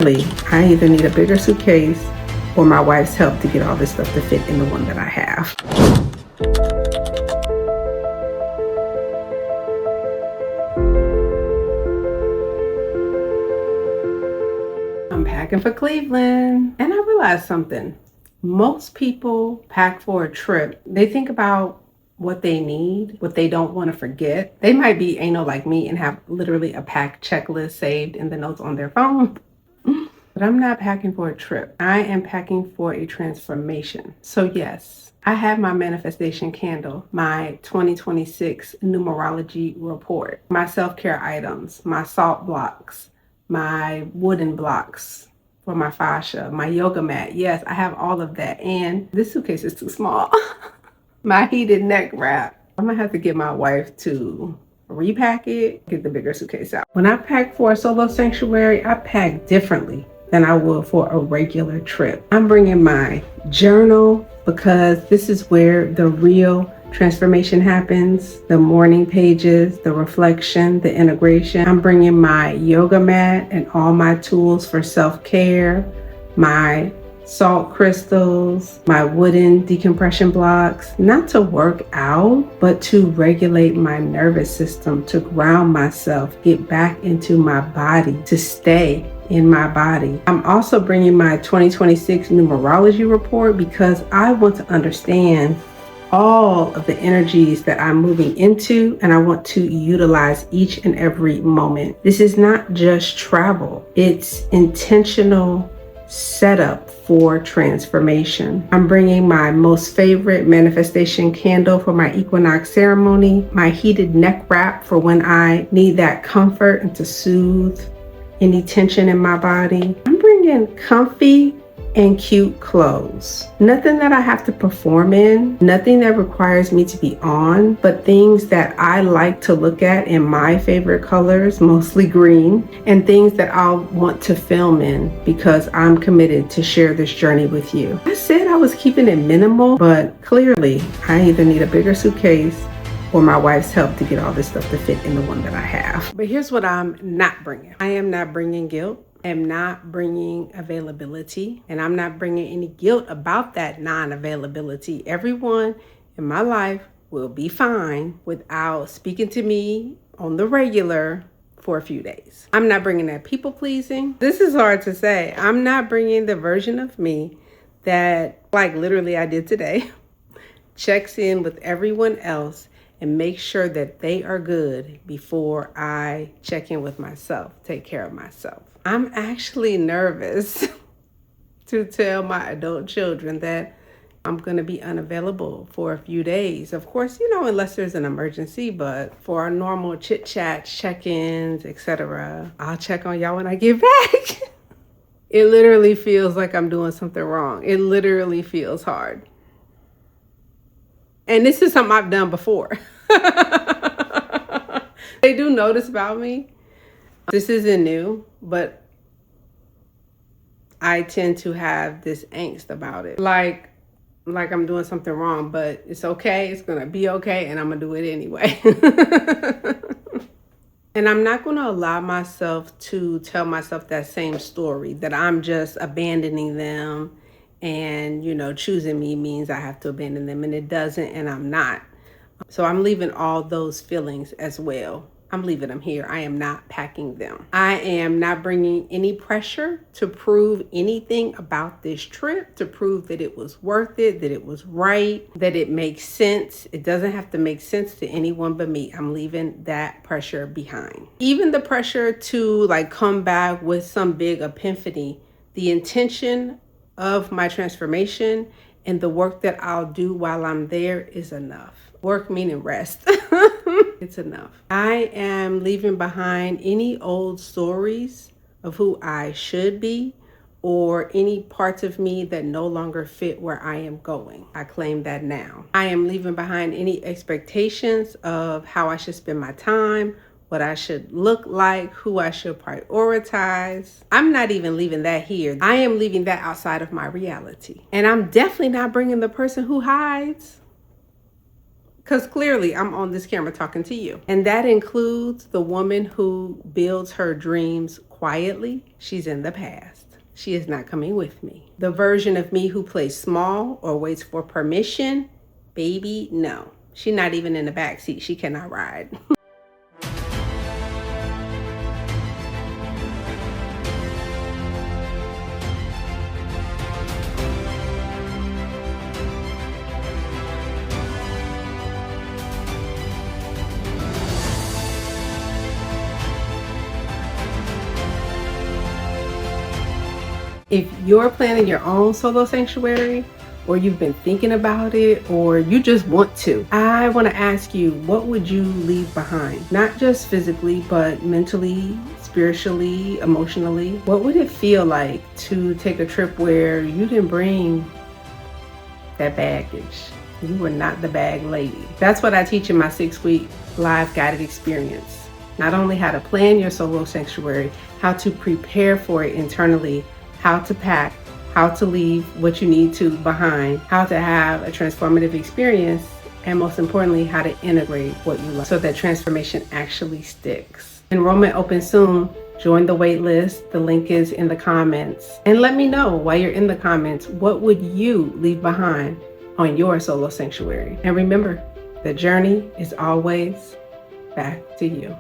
I either need a bigger suitcase or my wife's help to get all this stuff to fit in the one that I have. I'm packing for Cleveland, and I realized something. Most people pack for a trip. They think about what they need, what they don't want to forget. They might be anal like me and have literally a pack checklist saved in the notes on their phone. But I'm not packing for a trip. I am packing for a transformation. So yes, I have my manifestation candle, my 2026 numerology report, my self-care items, my salt blocks, my wooden blocks for my fascia, my yoga mat. Yes, I have all of that. And this suitcase is too small. My heated neck wrap. I'm gonna have to get my wife to repack it, get the bigger suitcase out. When I pack for a solo sanctuary, I pack differently than I would for a regular trip. I'm bringing my journal because this is where the real transformation happens. The morning pages, the reflection, the integration. I'm bringing my yoga mat and all my tools for self-care, my salt crystals, my wooden decompression blocks, not to work out, but to regulate my nervous system, to ground myself, get back into my body, to stay in my body. I'm also bringing my 2026 numerology report because I want to understand all of the energies that I'm moving into, and I want to utilize each and every moment. This is not just travel, it's intentional setup for transformation. I'm bringing my most favorite manifestation candle for my equinox ceremony, my heated neck wrap for when I need that comfort and to soothe any tension in my body. I'm bringing comfy and cute clothes. Nothing that I have to perform in, nothing that requires me to be on, but things that I like to look at in my favorite colors, mostly green, and things that I'll want to film in because I'm committed to share this journey with you. I said I was keeping it minimal, but clearly I either need a bigger suitcase or my wife's help to get all this stuff to fit in the one that I have. But here's what I'm not bringing. I am not bringing guilt. I'm not bringing availability, and I'm not bringing any guilt about that non-availability. Everyone in my life will be fine without speaking to me on the regular for a few days. I'm not bringing that people pleasing. This is hard to say. I'm not bringing the version of me that, like literally I did today, checks in with everyone else and make sure that they are good before I check in with myself, take care of myself. I'm actually nervous to tell my adult children that I'm gonna be unavailable for a few days. Of course, unless there's an emergency, but for our normal chit chats, check-ins, etc., I'll check on y'all when I get back. It literally feels like I'm doing something wrong. It literally feels hard. And this is something I've done before. They do notice about me. This isn't new, but I tend to have this angst about it. Like I'm doing something wrong, but it's okay. It's going to be okay. And I'm going to do it anyway. And I'm not going to allow myself to tell myself that same story, that I'm just abandoning them. And, choosing me means I have to abandon them, and it doesn't, and I'm not. So I'm leaving all those feelings as well. I'm leaving them here. I am not packing them. I am not bringing any pressure to prove anything about this trip, to prove that it was worth it, that it was right, that it makes sense. It doesn't have to make sense to anyone but me. I'm leaving that pressure behind. Even the pressure to come back with some big epiphany, the intention of my transformation and the work that I'll do while I'm there is enough. Work meaning rest. It's enough. I am leaving behind any old stories of who I should be or any parts of me that no longer fit where I am going. I claim that now. I am leaving behind any expectations of how I should spend my time, what I should look like, who I should prioritize. I'm not even leaving that here. I am leaving that outside of my reality. And I'm definitely not bringing the person who hides. Because clearly I'm on this camera talking to you. And that includes the woman who builds her dreams quietly, she's in the past. She is not coming with me. The version of me who plays small or waits for permission, baby, no. She's not even in the back seat. She cannot ride. If you're planning your own solo sanctuary, or you've been thinking about it, or you just want to, I want to ask you, what would you leave behind? Not just physically, but mentally, spiritually, emotionally. What would it feel like to take a trip where you didn't bring that baggage? You were not the bag lady. That's what I teach in my 6-week live guided experience. Not only how to plan your solo sanctuary, how to prepare for it internally, how to pack, how to leave what you need to behind, how to have a transformative experience, and most importantly, how to integrate what you love so that transformation actually sticks. Enrollment opens soon. Join the wait list. The link is in the comments. And let me know while you're in the comments, what would you leave behind on your solo sanctuary? And remember, the journey is always back to you.